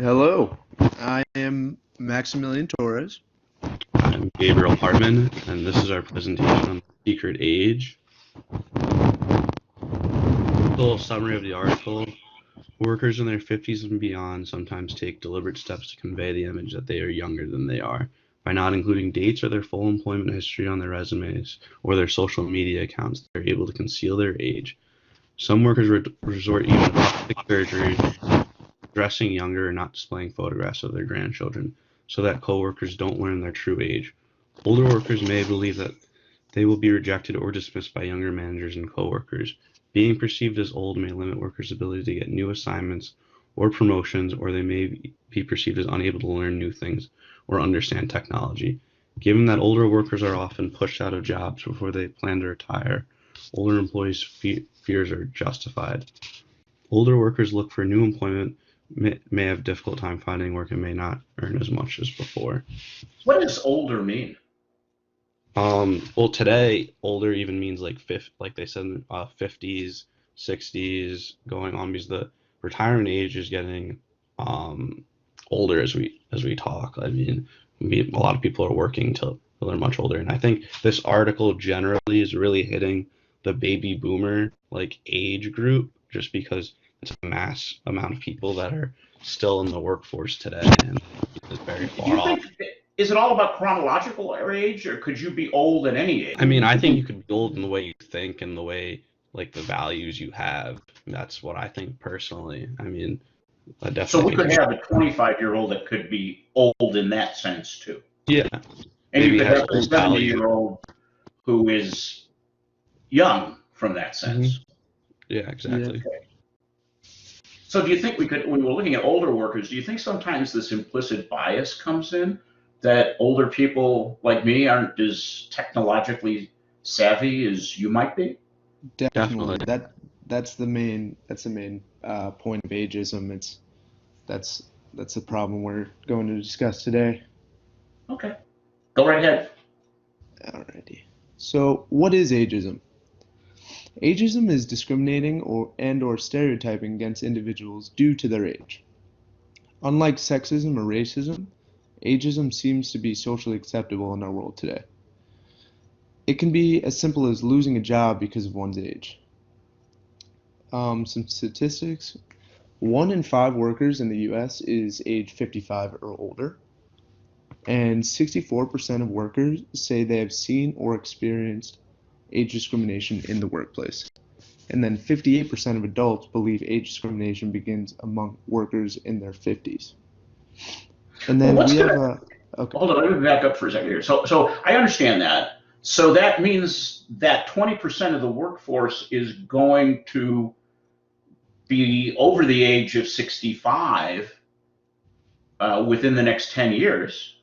Hello, I am Maximilian Torres. I'm Gabriel Partman, and this is our presentation on the secret age. A little summary of the article. Workers in their 50s and beyond sometimes take deliberate steps to convey the image that they are younger than they are, by not including dates or their full employment history on their resumes or their social media accounts. They're able to conceal their age. Some workers resort even to plastic surgery, dressing younger and not displaying photographs of their grandchildren, so that coworkers don't learn their true age. Older workers may believe that they will be rejected or dismissed by younger managers and coworkers. Being perceived as old may limit workers' ability to get new assignments or promotions, or they may be perceived as unable to learn new things or understand technology. Given that older workers are often pushed out of jobs before they plan to retire, older employees' fears are justified. Older workers look for new employment, may have a difficult time finding work, and may not earn as much as before. What does older mean? Well, today older even means like like they said, 50s, 60s, going on, because the retirement age is getting older as we talk. I mean, a lot of people are working till they're much older, and I think this article generally is really hitting the baby boomer like age group, just because it's a mass amount of people that are still in the workforce today, and it's very Do far you off. think, is it all about chronological age, or could you be old at any age? I mean, I think you could build in the way you think and the way, like, the values you have. That's what I think personally. I mean, I So definitely we could think. have a 25-year-old that could be old in that sense too. Yeah, And maybe you could has have a old value. 70-year-old who is young from that sense. Yeah, exactly. Okay. So do you think we could, when we're looking at older workers, do you think sometimes this implicit bias comes in, that older people like me aren't as technologically savvy as you might be? Definitely, Definitely. that's the main point of ageism. That's that's the problem we're going to discuss today. Okay, go right ahead. Alrighty. So, what is ageism? Ageism is discriminating or stereotyping against individuals due to their age. Unlike sexism or racism, ageism seems to be socially acceptable in our world today. It can be as simple as losing a job because of one's age. Some statistics. 1 in 5 workers in the US is age 55 or older, and 64% of workers say they have seen or experienced age discrimination in the workplace. And then 58% of adults believe age discrimination begins among workers in their 50s. And Well, then we have a. Okay. hold on, let me back up for a second here. So I understand that. So that means that 20% of the workforce is going to be over the age of 65 within the next 10 years,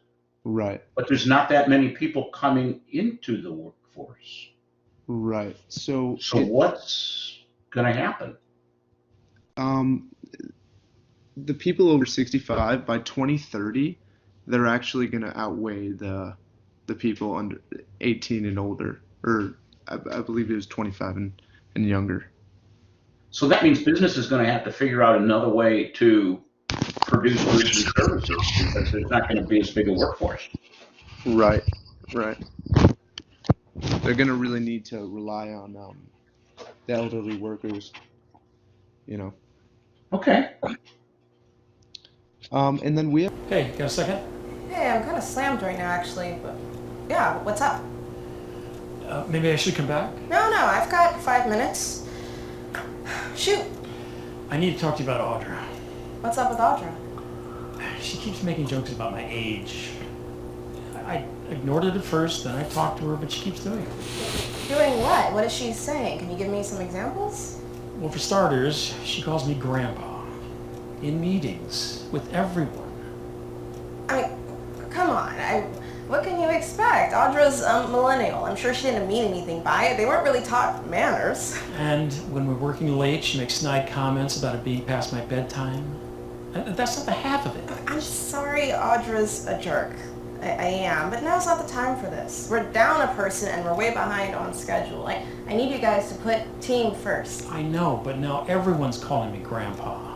Right, but there's not that many people coming into the workforce. right. So So what's going to happen? um, the people over 65 by 2030, they're actually going to outweigh the people under 18 and older, or I believe it was 25 and younger. So that means business is going to have to figure out another way to produce goods and services because there's not going to be as big a workforce. Right, right. They're going to really need to rely on the elderly workers, you know. Okay. And then we have. Hey, got a second? Hey, I'm kind of slammed right now, actually, but yeah, what's up? Maybe I should come back? No, I've got 5 minutes. Shoot, I need to talk to you about Audra. what's up with Audra? She keeps making jokes about my age. I ignored it at first, then I talked to her, but she keeps doing it. Doing what? What is she saying? Can you give me some examples? Well, for starters, she calls me Grandpa. In meetings, with everyone. I mean, come on, what can you expect? Audra's a millennial. I'm sure she didn't mean anything by it. They weren't really taught manners. And when we're working late, she makes snide comments about it being past my bedtime. And that's not the half of it. I'm sorry Audra's a jerk. I am, but now's not the time for this. We're down a person and we're way behind on schedule. I need you guys to put team first. I know, but now everyone's calling me Grandpa.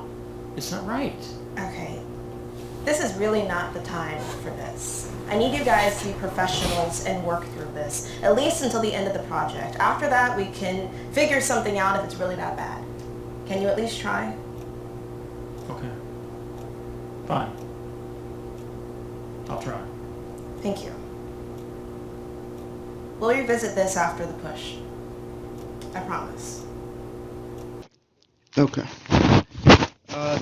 It's not right. Okay, This is really not the time for this. I need you guys to be professionals and work through this, at least until the end of the project. After that, we can figure something out if it's really that bad. Can you at least try? Okay. Fine. I'll try. Thank you. We'll revisit this after the push. I promise. Okay.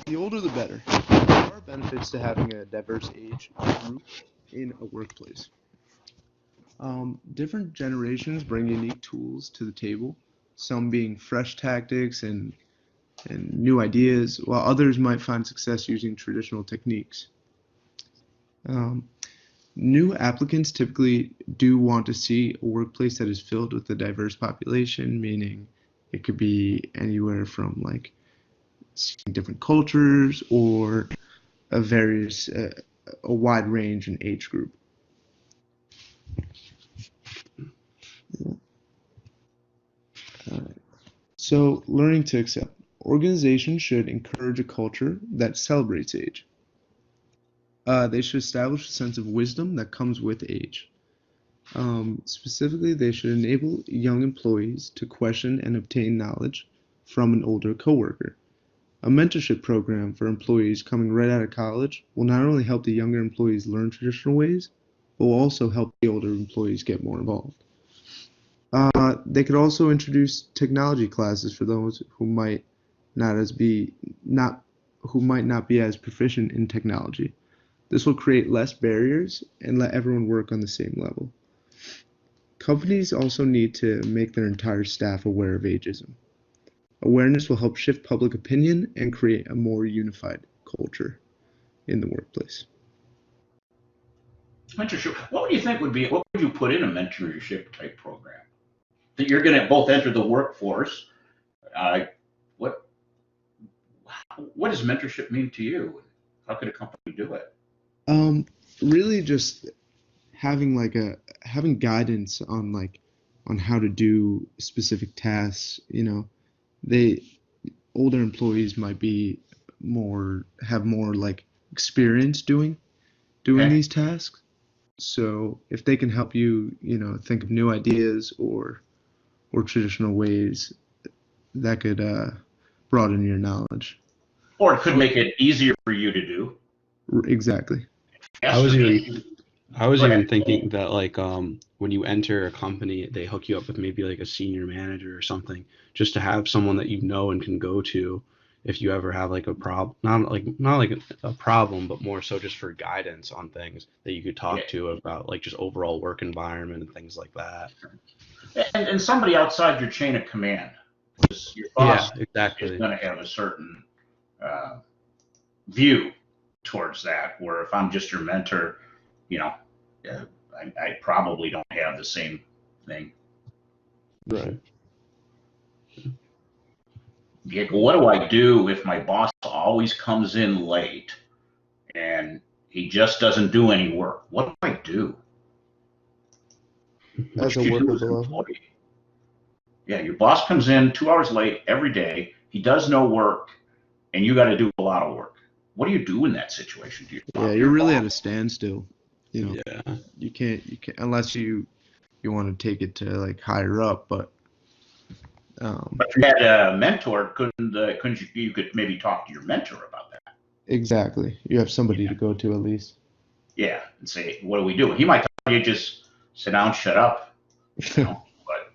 The older the better. There are benefits to having a diverse age group in a workplace. Different generations bring unique tools to the table, some being fresh tactics and new ideas, while others might find success using traditional techniques. Um, New applicants typically do want to see a workplace that is filled with a diverse population, meaning it could be anywhere from like seeing different cultures or a wide range in age group. So, learning to accept. Organizations should encourage a culture that celebrates age. They should establish a sense of wisdom that comes with age. Specifically, they should enable young employees to question and obtain knowledge from an older coworker. A mentorship program for employees coming right out of college will not only help the younger employees learn traditional ways, but will also help the older employees get more involved. They could also introduce technology classes for those who might not be as proficient in technology. This will create less barriers and let everyone work on the same level. Companies also need to make their entire staff aware of ageism. Awareness will help shift public opinion and create a more unified culture in the workplace. Mentorship. What would you put in a mentorship type program? That you're going to both enter the workforce. What does mentorship mean to you? How could a company do it? Really just having guidance on how to do specific tasks. Older employees might have more like experience doing Okay. these tasks. So if they can help you, think of new ideas or traditional ways, that could broaden your knowledge. Or it could make it easier for you to do. Exactly. I was Faster. even I was Go even ahead. thinking that when you enter a company, they hook you up with maybe like a senior manager or something, just to have someone that you know and can go to if you ever have like a problem, not like a problem, but more so just for guidance on things that you could talk Yeah. to about like just overall work environment and things like that. And somebody outside your chain of command, because your Yeah, boss is exactly. going to have a certain view towards that. Where if I'm just your mentor, I probably don't have the same thing. Right. What do I do if my boss always comes in late and he just doesn't do any work? What do I do? What As a should you do worker as an below. employee? Yeah, your boss comes in 2 hours late every day. He does no work, and you got to do a lot of work. What do you do in that situation? Do you Yeah, you're really at a standstill. Yeah. You can't unless you want to take it to like higher up, but But if you had a mentor, couldn't you could maybe talk to your mentor about that? exactly. You have somebody to go to at least. Yeah, and say, what do we do? He might tell you just sit down, shut up. But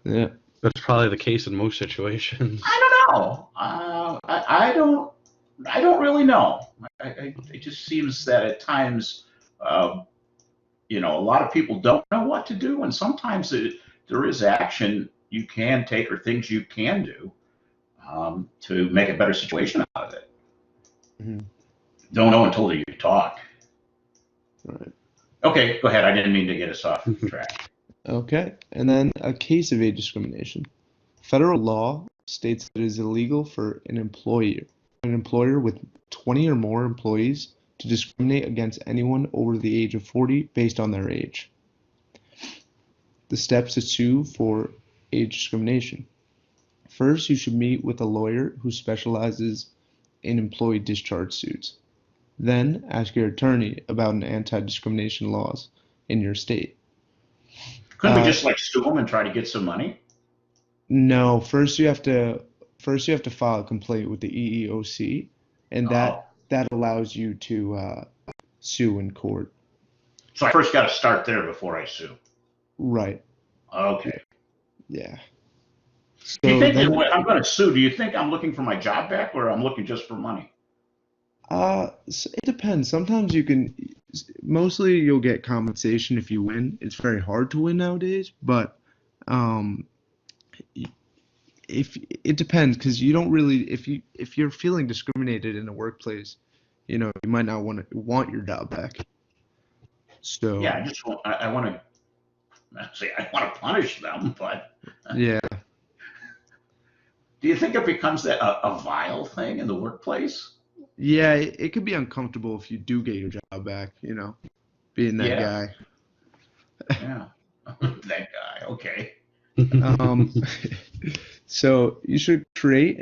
Yeah. That's probably the case in most situations. I don't know. I don't really know. It just seems that at times, a lot of people don't know what to do, and sometimes there is action you can take or things you can do to make a better situation out of it. Mhm. Don't know until you talk. Right. Okay, go ahead. I didn't mean to get us off track. Okay. And then a case of age discrimination. Federal law states that it is illegal for an employer with 20 or more employees to discriminate against anyone over the age of 40 based on their age. The steps to sue for age discrimination. First, you should meet with a lawyer who specializes in employee discharge suits. Then ask your attorney about an anti-discrimination laws in your state. Couldn't we just like sue them and try to get some money? No, first you have to file a complaint with the EEOC, and that allows you to sue in court. So I first got to start there before I sue. Right. Okay. Yeah. So Do you think then, that when I'm going to sue, do you think I'm looking for my job back or I'm looking just for money? it depends. Sometimes mostly you'll get compensation if you win. It's very hard to win nowadays, but um, if it depends, because you don't really, if you're feeling discriminated in a workplace, you might not want your job back. So Yeah, I want to say I want to punish them, but yeah, do you think it becomes a vile thing in the workplace? yeah, it could be uncomfortable if you do get your job back. Being that Yeah. guy. Yeah. That guy. Okay. Um, so you should create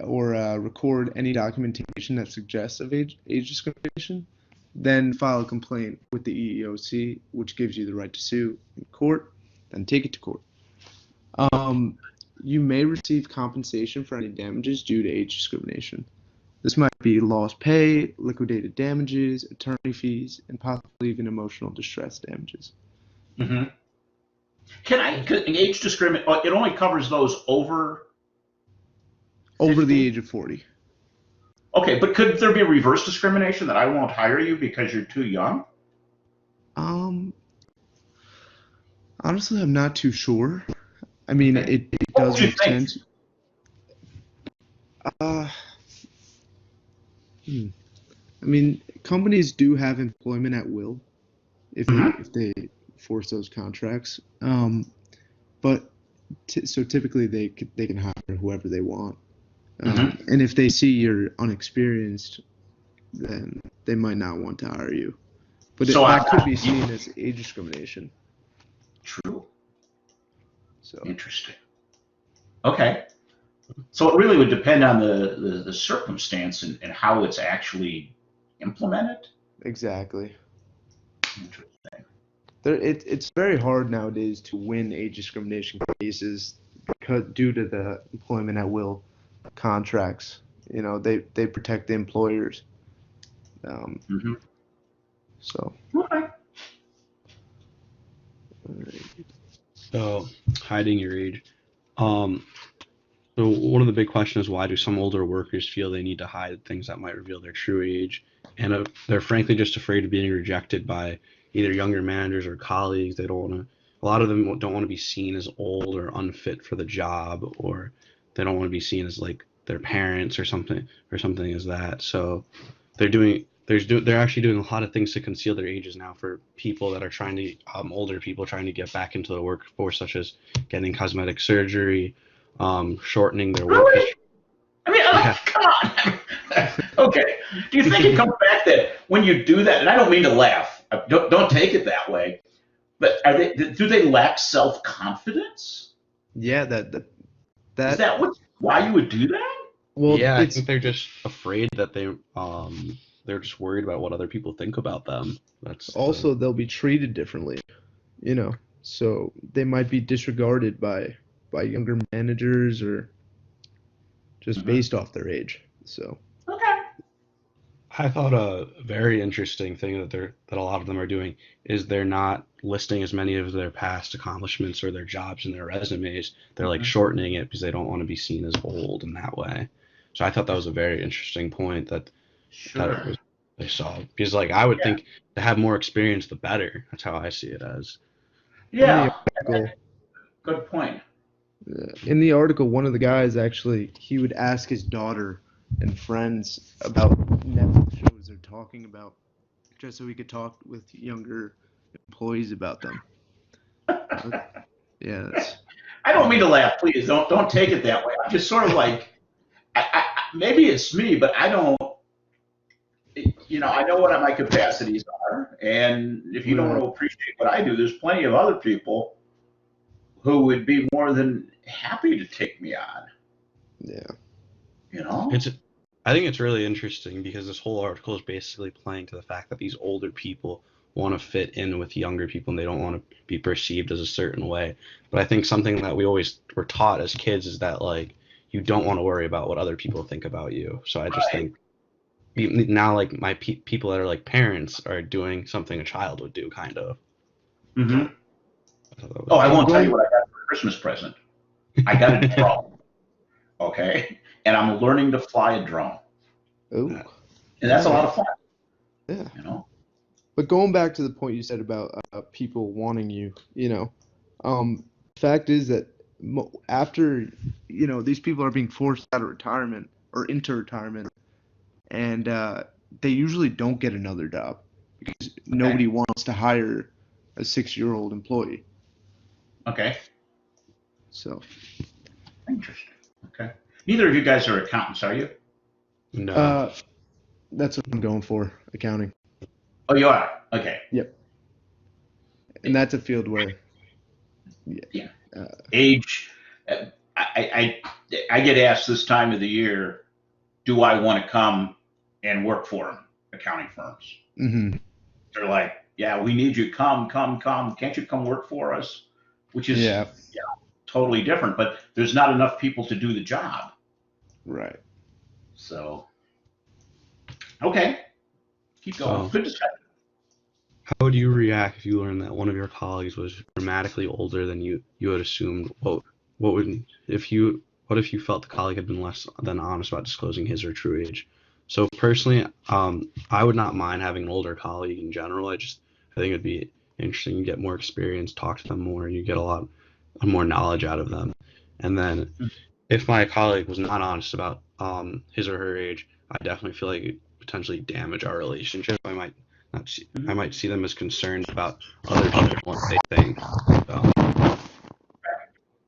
or record any documentation that suggests of age discrimination. Then file a complaint with the EEOC, which gives you the right to sue in court. Then take it to court. You may receive compensation for any damages due to age discrimination. This might be lost pay, liquidated damages, attorney fees, and possibly even emotional distress damages. Mm-hmm. Could age discrimination, it only covers those over Over 50? the age of 40. Okay, but could there be a reverse discrimination that I won't hire you because you're too young? Honestly, I'm not too sure. I mean, Okay. it What does would you make think? sense. Uh, I mean, companies do have employment at will if they force those contracts. But so typically they can hire whoever they want. And if they see you're unexperienced, then they might not want to hire you. But So that could be seen as age discrimination. True. So Interesting. Okay. So it really would depend on the circumstance and how it's actually implemented. exactly. Interesting. It's very hard nowadays to win age discrimination cases due to the employment at will contracts. They protect the employers. Mm-hmm. So Okay. So hiding your age. So one of the big questions is, why do some older workers feel they need to hide things that might reveal their true age? And they're frankly just afraid of being rejected by either younger managers or colleagues. They don't want to. A lot of them don't want to be seen as old or unfit for the job, or they don't want to be seen as like their parents or something as that. So they're actually doing a lot of things to conceal their ages now for people that are trying to older people trying to get back into the workforce, such as getting cosmetic surgery, shortening their work Really? history. I mean, Yeah. come on. Okay. Do you think it comes back that when you do that, and I don't mean to laugh, don't take it that way, but do they lack self-confidence? yeah, Is that why you would do that? well, Yeah, I it's think they're just afraid that they're just worried about what other people think about them. That's also they'll be treated differently, so they might be disregarded by younger managers or just based off their age. So Okay. I thought a very interesting thing that a lot of them are doing is they're not listing as many of their past accomplishments or their jobs in their resumes. They're like shortening it because they don't want to be seen as old in that way. So I thought that was a very interesting point that Sure. they saw, because like I would Yeah. think to have more experience the better. That's how I see it as. Yeah. article, Good point. in the article, one of the guys actually he would ask his daughter and friends about Netflix shows they're talking about, just so he could talk with younger employees about them. Yeah, I don't mean to laugh. Please don't take it that way. I'm just sort of like, maybe it's me, but I don't. I know what my capacities are, and if you don't want to appreciate what I do, there's plenty of other people who would be more than happy to take me on. yeah. You know? I think it's really interesting because this whole article is basically playing to the fact that these older people want to fit in with younger people and they don't want to be perceived as a certain way. But I think something that we always were taught as kids is that like you don't want to worry about what other people think about you. So I just Right. think now like my people that are like parents are doing something a child would do, kind of. Hmm. I thought that Oh, was I Well, won't tell you going. what I got for a Christmas present. I got a drone, okay? And I'm learning to fly a drone. Oh, And that's a lot of nice. fun, Yeah. you know? But going back to the point you said about people wanting you, fact is that after, these people are being forced out of retirement or into retirement, and they usually don't get another job because Okay. nobody wants to hire a 6-year-old employee. Okay. So, Interesting. Okay. Neither of you guys are accountants, are you? no. uh, that's what I'm going for, accounting. Oh, you are? Okay. Yep. And that's a field where, Yeah. uh, Age. I get asked this time of the year, do I want to come and work for them, accounting firms? mhm, They're like, yeah, we need you. Come, come, come. Can't you come work for us? Which is, yeah, yeah, totally different, but there's not enough people to do the job. right. So, okay, keep going. So Good discussion. how would you react if you learned that one of your colleagues was dramatically older than you had assumed? What would if you what if you felt the colleague had been less than honest about disclosing his or true age? So personally, I would not mind having an older colleague in general. I think it'd be interesting. You get more experience, talk to them more, you get a lot more knowledge out of them. And then if my colleague was not honest about his or her age, I definitely feel like it potentially damage our relationship. I might see them as concerned about other people and what they think. So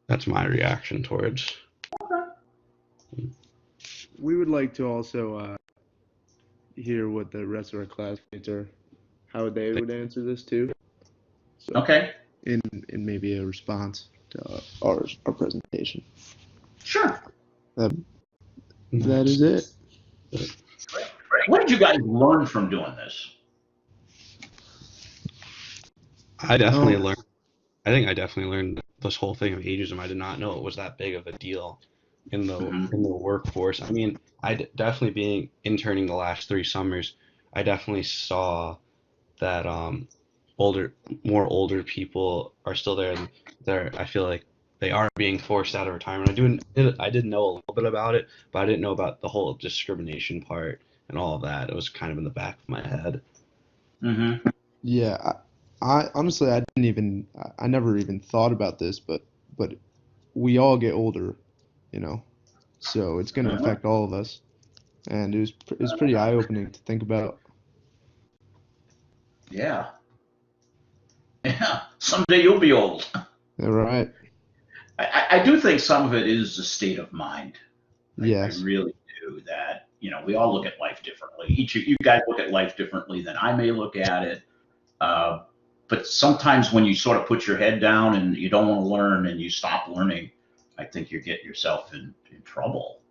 that's my reaction towards. We would like to also hear what the rest of our classmates are, how they would answer this too. So, Okay, in maybe a response to our presentation. sure. That that is it. Great, great. What did you guys learn from doing this? I definitely Um, learned. I think I definitely learned this whole thing of ageism. I did not know it was that big of a deal Hmm. in the workforce. I mean, definitely being interning the last 3 summers, I definitely saw that older more older people are still there and I feel like they are being forced out of retirement. I did know a little bit about it, but I didn't know about the whole discrimination part and all of that. It was kind of in the back of my head. Hmm. yeah, I honestly I never even thought about this, but we all get older, you know, so it's gonna affect all of us, and it's pretty eye-opening to think about. Yeah, yeah. Someday you'll be old. All right. I do think some of it is the state of mind. I Yes. really do that. We all look at life differently. Each of you guys look at life differently than I may look at it. Uh, but sometimes when you sort of put your head down and you don't want to learn and you stop learning, I think you're getting yourself in trouble,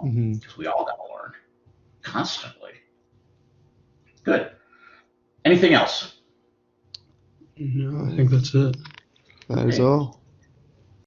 Hmm. because we all got to learn constantly. Good. Anything else? No, I think that's it. That is Okay. all.